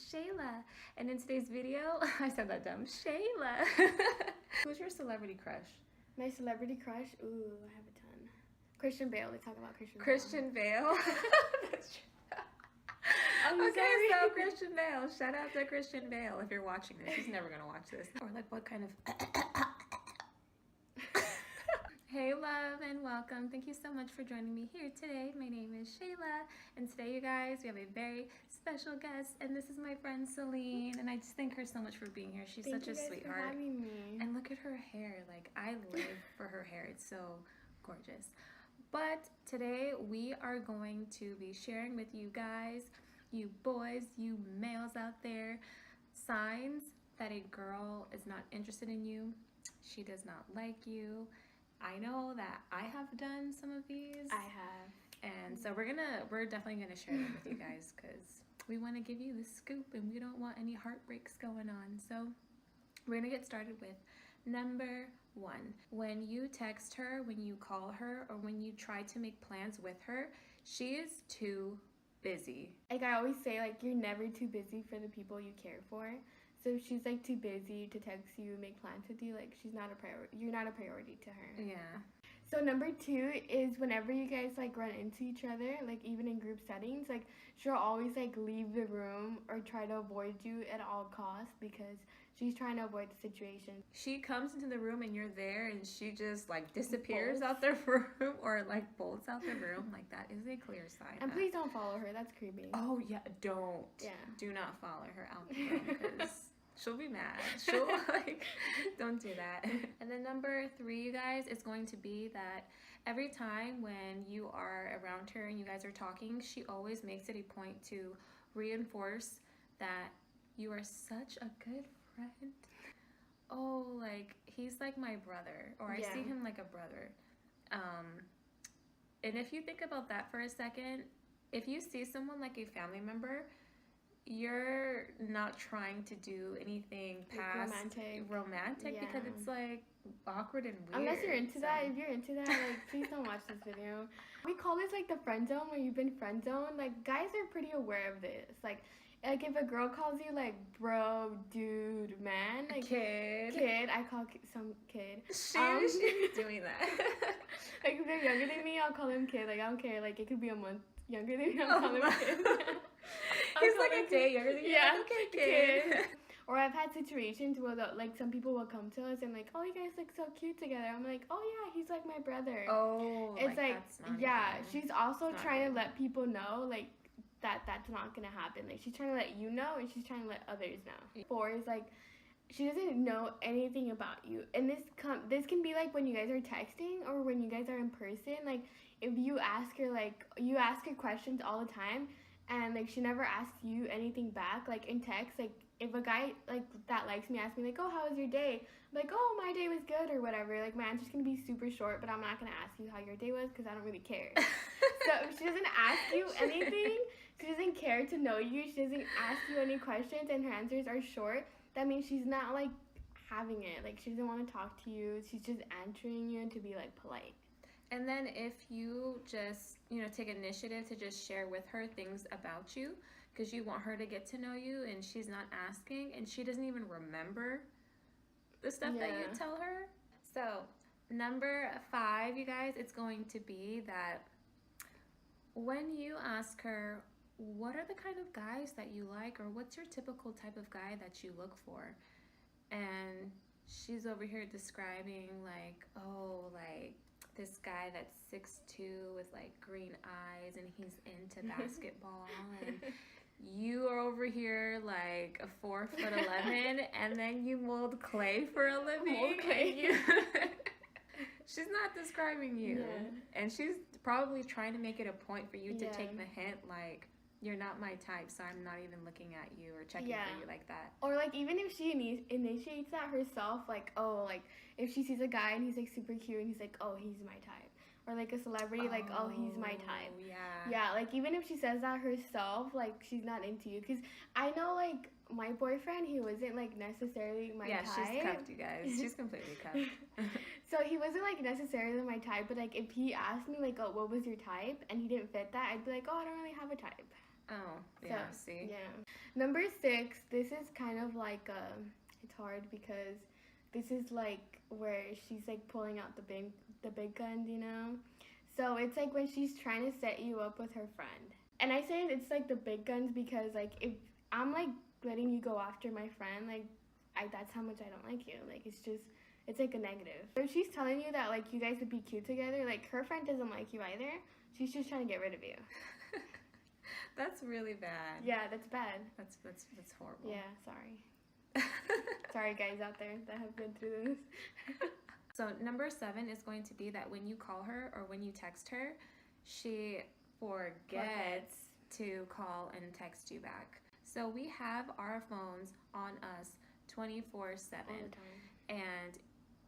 Shayla, and in today's video, I said that dumb, Shayla. Who's your celebrity crush? My celebrity crush? Ooh, I have a ton. Christian Bale. Let's talk about Christian Bale. Christian Bale? That's true. I'm sorry. So Christian Bale. Shout out to Christian Bale if you're watching this. He's never gonna watch this. Or like what kind of... Hey love and welcome. Thank you so much for joining me here today. My name is Shayla, and today you guys, we have a very special guest, and this is my friend Celine, and I just thank her so much for being here. She's such a sweetheart. For having me. And look at her hair. Like, I live for her hair. It's so gorgeous. But today we are going to be sharing with you guys, you boys, you males out there, signs that a girl is not interested in you. She does not like you. I know that I have done some of these. I have. And so we're definitely gonna share them with you guys because we want to give you the scoop and we don't want any heartbreaks going on. So we're gonna get started with number 1. When you text her, when you call her, or when you try to make plans with her, she is too busy. Like I always say, like, you're never too busy for the people you care for. So if she's like too busy to text you, make plans with you, like she's not a priority. You're not a priority to her. Yeah. So number 2 is whenever you guys like run into each other, like even in group settings, like she'll always like leave the room or try to avoid you at all costs because she's trying to avoid the situation. She comes into the room and you're there and she just like disappears out the room or like bolts out the room. Like that is a clear sign. And please don't follow her. That's creepy. Oh yeah, don't. Yeah. Do not follow her out the room because she'll be mad. She'll like, don't do that. And then number 3, you guys, is going to be that every time when you are around her and you guys are talking, she always makes it a point to reinforce that you are such a good friend. Oh, like, he's like my brother, or I see him like a brother. And if you think about that for a second, if you see someone like a family member, you're not trying to do anything past romantic because it's like awkward and weird. Unless you're into that. If you're into that, like, please don't watch this video. We call this like the friend zone, where you've been friend zoned. Like, guys are pretty aware of this. Like if a girl calls you like bro, dude, man, like kid, I call some kid. She's doing that. Like if they're younger than me, I'll call them kid. Like I don't care. Like it could be a month younger than me, I'll call them kid. He's like a day younger than you. Yeah, like, okay, kid. Or I've had situations where like some people will come to us and like, oh, you guys look so cute together. I'm like, oh yeah, he's like my brother. Oh, it's like yeah, even, she's also trying to let people know like that's not gonna happen. Like she's trying to let you know and she's trying to let others know. 4 is like she doesn't know anything about you, and this can be like when you guys are texting or when you guys are in person. Like if you ask her questions all the time and like she never asks you anything back, like in text. Like if a guy like that likes me asks me like, oh, how was your day? I'm like, oh, my day was good or whatever. Like my answer's gonna be super short, but I'm not gonna ask you how your day was because I don't really care. So if she doesn't ask you anything, she doesn't care to know you, she doesn't ask you any questions, and her answers are short, that means she's not like having it. Like she doesn't want to talk to you, she's just answering you to be like polite. And then if you just, take initiative to just share with her things about you because you want her to get to know you and she's not asking and she doesn't even remember the stuff that you tell her. So number 5, you guys, it's going to be that when you ask her, what are the kind of guys that you like, or what's your typical type of guy that you look for? And she's over here describing like, oh, like this guy that's 6'2" with like green eyes and he's into basketball, and you are over here like a 4'11" and then you mold clay for a living. She's not describing you, and she's probably trying to make it a point for you to take the hint, like, you're not my type, so I'm not even looking at you or checking for you like that. Or like even if she initiates that herself, like, oh, like if she sees a guy and he's like super cute and he's like, oh, he's my type. Or like a celebrity, like, oh, he's my type. Yeah, like even if she says that herself, like she's not into you. Because I know like my boyfriend, he wasn't like necessarily my type. Yeah, she's cuffed, you guys. She's completely cuffed. So he wasn't like necessarily my type, but like if he asked me like, oh, what was your type, and he didn't fit that, I'd be like, oh, I don't really have a type. Oh, yeah, see? Yeah. Number 6, this is kind of like, it's hard because this is like where she's like pulling out the big guns, you know? So it's like when she's trying to set you up with her friend. And I say it's like the big guns because like if I'm like letting you go after my friend, like that's how much I don't like you. Like it's like a negative. So if she's telling you that like you guys would be cute together, like her friend doesn't like you either. She's just trying to get rid of you. That's really bad. Yeah, that's bad. That's horrible. Yeah, sorry. Sorry guys out there that have been through this. So number 7 is going to be that when you call her or when you text her, she forgets to call and text you back. So we have our phones on us 24/7. All the time. And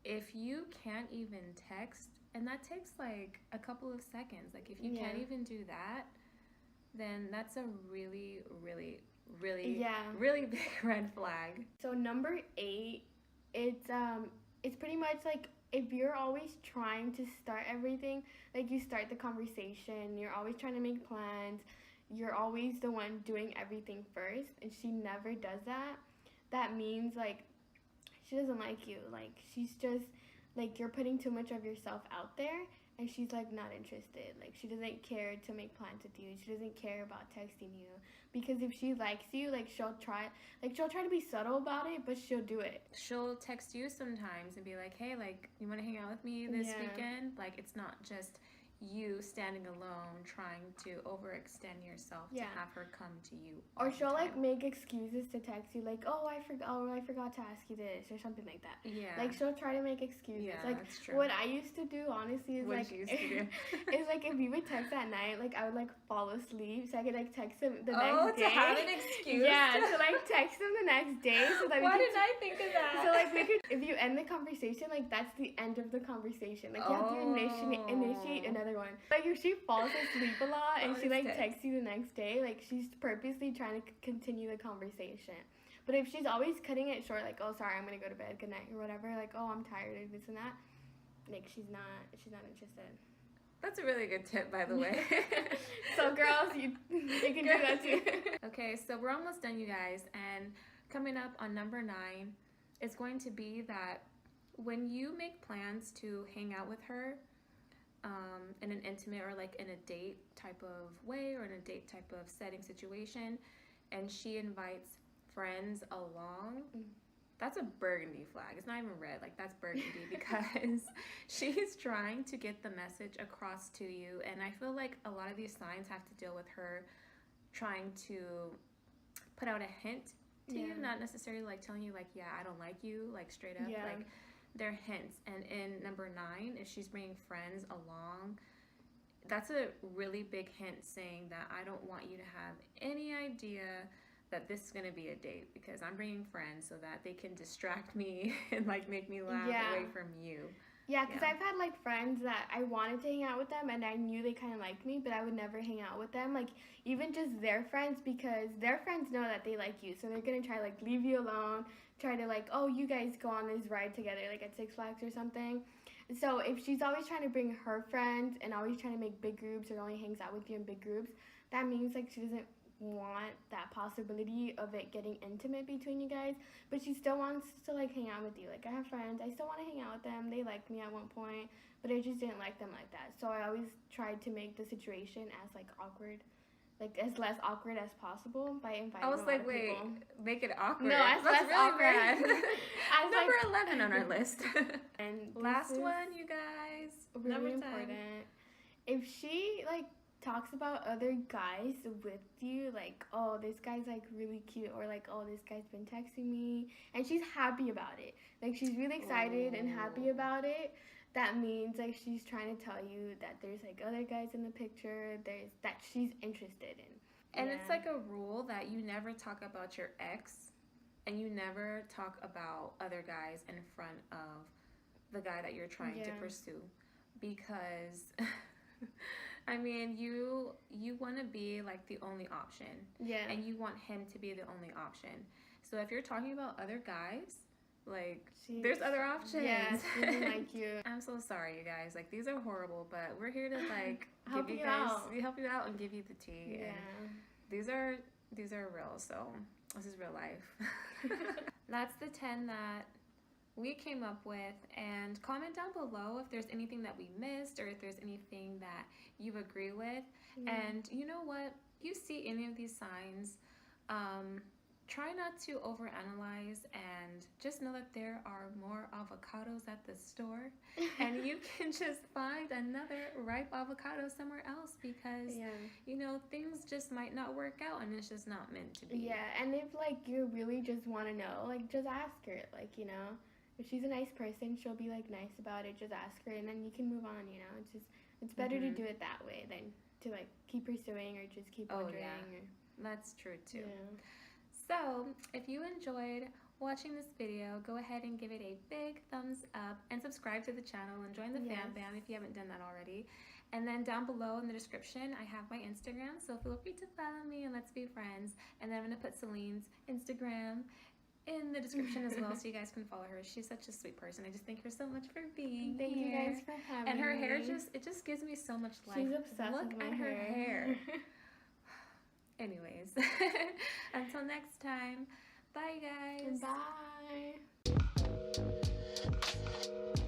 if you can't even text, and that takes like a couple of seconds, like if you can't even do that, then that's a really, really, really, really big red flag. So number 8, it's pretty much like if you're always trying to start everything, like you start the conversation, you're always trying to make plans, you're always the one doing everything first, and she never does that, that means like she doesn't like you. Like she's just like you're putting too much of yourself out there, and she's like not interested. Like she doesn't care to make plans with you. She doesn't care about texting you, because if she likes you, like she'll try to be subtle about it, but she'll do it. She'll text you sometimes and be like, hey, like, you want to hang out with me this weekend? Like, it's not just you standing alone trying to overextend yourself to have her come to you. Or she'll like make excuses to text you, like, I forgot to ask you this or something like that. Yeah. Like she'll try to make excuses. Yeah, like that's true. What I used to do honestly is is like if you would text at night, like I would like fall asleep so I could like text him the next day. To have an excuse. Yeah, to like text him the next day so that Why didn't I think of that? So like we could, if you end the conversation, like that's the end of the conversation. Like you have to initiate another one. Like if she falls asleep a lot and she like texts you the next day, like she's purposely trying to continue the conversation. But if she's always cutting it short, like, oh sorry, I'm gonna go to bed, good night or whatever, like, oh I'm tired of this and that, like she's not interested. That's a really good tip, by the way. So girls, you can do that too. Okay, so we're almost done, you guys, and coming up on number 9 is going to be that when you make plans to hang out with her in an intimate or like in a date type of way or in a date type of setting situation, and she invites friends along, that's a burgundy flag. It's not even red, like that's burgundy because she's trying to get the message across to you, and I feel like a lot of these signs have to deal with her trying to put out a hint to you, not necessarily like telling you like, yeah, I don't like you, like straight up, like they're hints. And in number 9, if she's bringing friends along, that's a really big hint saying that I don't want you to have any idea that this is going to be a date, because I'm bringing friends so that they can distract me and like make me laugh away from you. Yeah, because I've had like friends that I wanted to hang out with them and I knew they kind of liked me, but I would never hang out with them, like even just their friends, because their friends know that they like you, so they're going to try like leave you alone, try to like, oh, you guys go on this ride together like at Six Flags or something. So if she's always trying to bring her friends and always trying to make big groups or only hangs out with you in big groups, that means like she doesn't want that possibility of it getting intimate between you guys, but she still wants to like hang out with you. Like I have friends, I still want to hang out with them, they liked me at one point, but I just didn't like them like that. So I always tried to make the situation as like awkward, like as less awkward as possible by inviting I was like, wait, people. Make it awkward. No, as that's less really awkward. bad. As Number like, 11 on our list. And last one, you guys. Really number 10. important. If she like talks about other guys with you, like, oh, this guy's like really cute, or like, oh, this guy's been texting me, and she's happy about it, like she's really excited and happy about it, that means like she's trying to tell you that there's like other guys in the picture, there's that she's interested in. And it's like a rule that you never talk about your ex, and you never talk about other guys in front of the guy that you're trying to pursue, because I mean, you want to be like the only option. Yeah. And you want him to be the only option. So if you're talking about other guys, like there's other options. Yeah, she doesn't like you. I'm so sorry, you guys. Like these are horrible, but we're here to like help you out and give you the tea. Yeah. these are real, so this is real life. That's the 10 that we came up with, and comment down below if there's anything that we missed or if there's anything that you agree with. And you know what, if you see any of these signs, try not to overanalyze, and just know that there are more avocados at the store and you can just find another ripe avocado somewhere else, because you know, things just might not work out and it's just not meant to be. Yeah, and if like you really just want to know, like just ask her, like, you know, if she's a nice person, she'll be like nice about it. Just ask her and then you can move on, you know. It's better to do it that way than to like keep pursuing or just keep wondering. That's true too. So if you enjoyed watching this video, go ahead and give it a big thumbs up and subscribe to the channel and join the fam bam if you haven't done that already. And then down below in the description, I have my Instagram, so feel free to follow me and let's be friends. And then I'm gonna put Celine's Instagram in the description as well, so you guys can follow her. She's such a sweet person. I just thank her so much for being here. Thank you guys for having me. And her hair just gives me so much life. She's obsessed with my Look at her hair. Anyways, until next time, bye guys. Bye.